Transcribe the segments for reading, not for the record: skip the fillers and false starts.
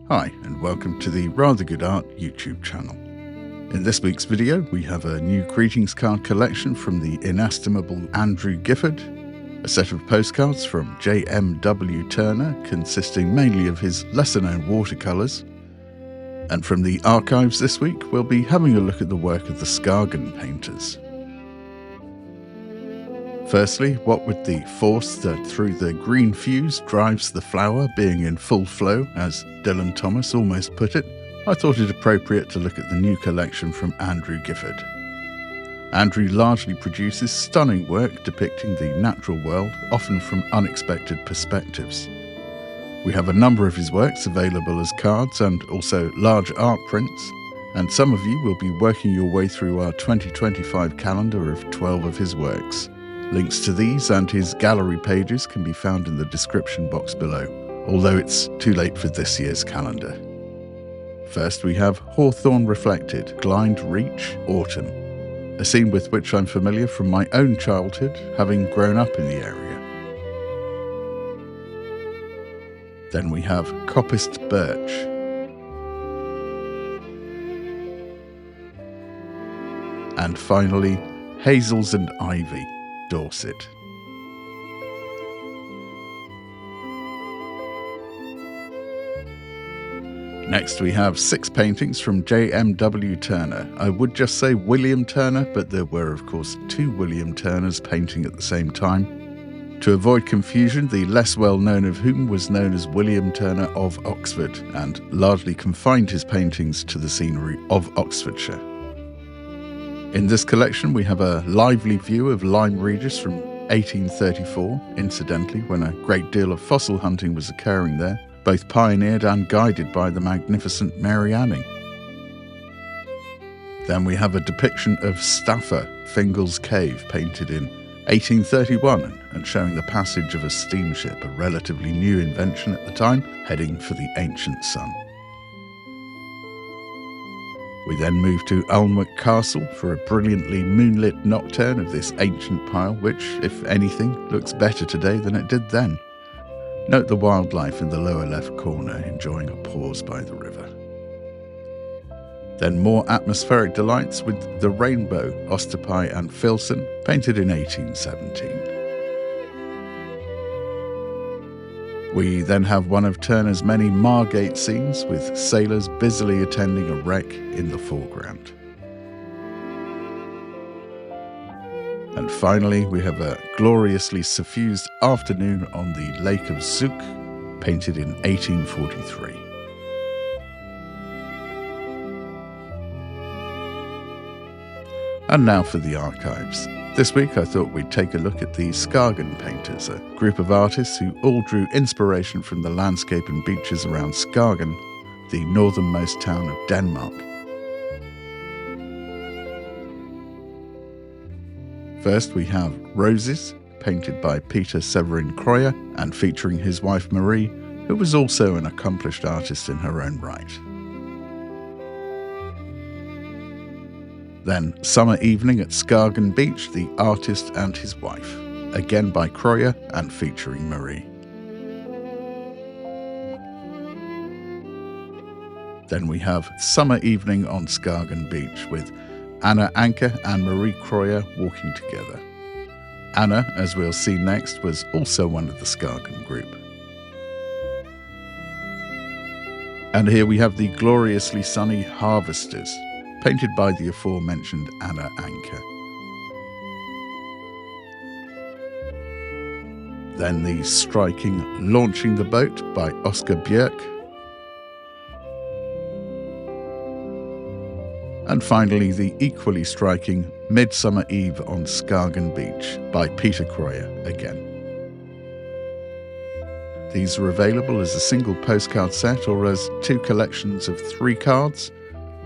Hi, and welcome to the Rather Good Art YouTube channel. In this week's video, we have a new greetings card collection from the inestimable Andrew Gifford, a set of postcards from J.M.W. Turner consisting mainly of his lesser-known watercolours, and from the archives this week, we'll be having a look at the work of the Skagen Painters. Firstly, what with the force that through the green fuse drives the flower being in full flow, as Dylan Thomas almost put it, I thought it appropriate to look at the new collection from Andrew Gifford. Andrew largely produces stunning work depicting the natural world, often from unexpected perspectives. We have a number of his works available as cards and also large art prints, and some of you will be working your way through our 2025 calendar of 12 of his works. Links to these and his gallery pages can be found in the description box below, although it's too late for this year's calendar. First we have Hawthorne Reflected, Blind Reach, Autumn, a scene with which I'm familiar from my own childhood, having grown up in the area. Then we have Coppiced Birch, and finally Hazels and Ivy, Dorset. Next we have 6 paintings from J.M.W. Turner. I would just say William Turner, but there were of course 2 William Turners painting at the same time. To avoid confusion, the less well known of whom was known as William Turner of Oxford, and largely confined his paintings to the scenery of Oxfordshire. In this collection we have a lively view of Lyme Regis from 1834, incidentally when a great deal of fossil hunting was occurring there, both pioneered and guided by the magnificent Mary Anning. Then we have a depiction of Staffa, Fingal's Cave, painted in 1831 and showing the passage of a steamship, a relatively new invention at the time, heading for the ancient sun. We then move to Alnwick Castle for a brilliantly moonlit nocturne of this ancient pile which, if anything, looks better today than it did then. Note the wildlife in the lower left corner enjoying a pause by the river. Then more atmospheric delights with The Rainbow, Osterpie and Filson, painted in 1817. We then have one of Turner's many Margate scenes with sailors busily attending a wreck in the foreground. And finally, we have a gloriously suffused afternoon on the Lake of Zug, painted in 1843. And now for the archives. This week I thought we'd take a look at the Skagen Painters, a group of artists who all drew inspiration from the landscape and beaches around Skagen, the northernmost town of Denmark. First we have Roses, painted by Peter Severin Krøyer and featuring his wife Marie, who was also an accomplished artist in her own right. Then Summer Evening at Skagen Beach, the artist and his wife, again by Krøyer and featuring Marie. Then we have Summer Evening on Skagen Beach with Anna Anker and Marie Krøyer walking together. Anna, as we'll see next, was also one of the Skagen group. And here we have the gloriously sunny Harvesters, painted by the aforementioned Anna Anker. Then the striking Launching the Boat by Oscar Björk. And finally the equally striking Midsummer Eve on Skagen Beach by Peter Krøyer again. These are available as a single postcard set or as 2 collections of 3 cards,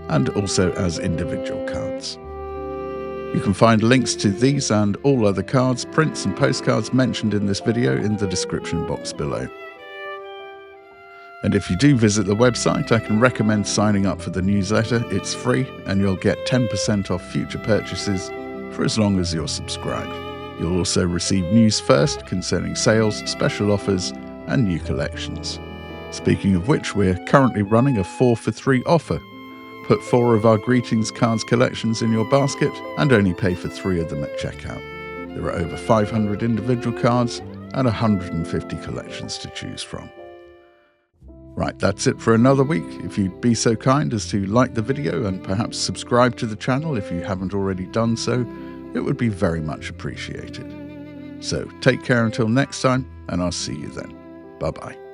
and also as individual cards. You can find links to these and all other cards, prints and postcards mentioned in this video in the description box below. And if you do visit the website, I can recommend signing up for the newsletter. It's free and you'll get 10% off future purchases for as long as you're subscribed. You'll also receive news first concerning sales, special offers and new collections. Speaking of which, we're currently running a 4 for 3 offer. Put 4 of our greetings cards collections in your basket and only pay for 3 of them at checkout. There are over 500 individual cards and 150 collections to choose from. Right, that's it for another week. If you'd be so kind as to like the video and perhaps subscribe to the channel if you haven't already done so, it would be very much appreciated. So take care until next time, and I'll see you then. Bye-bye.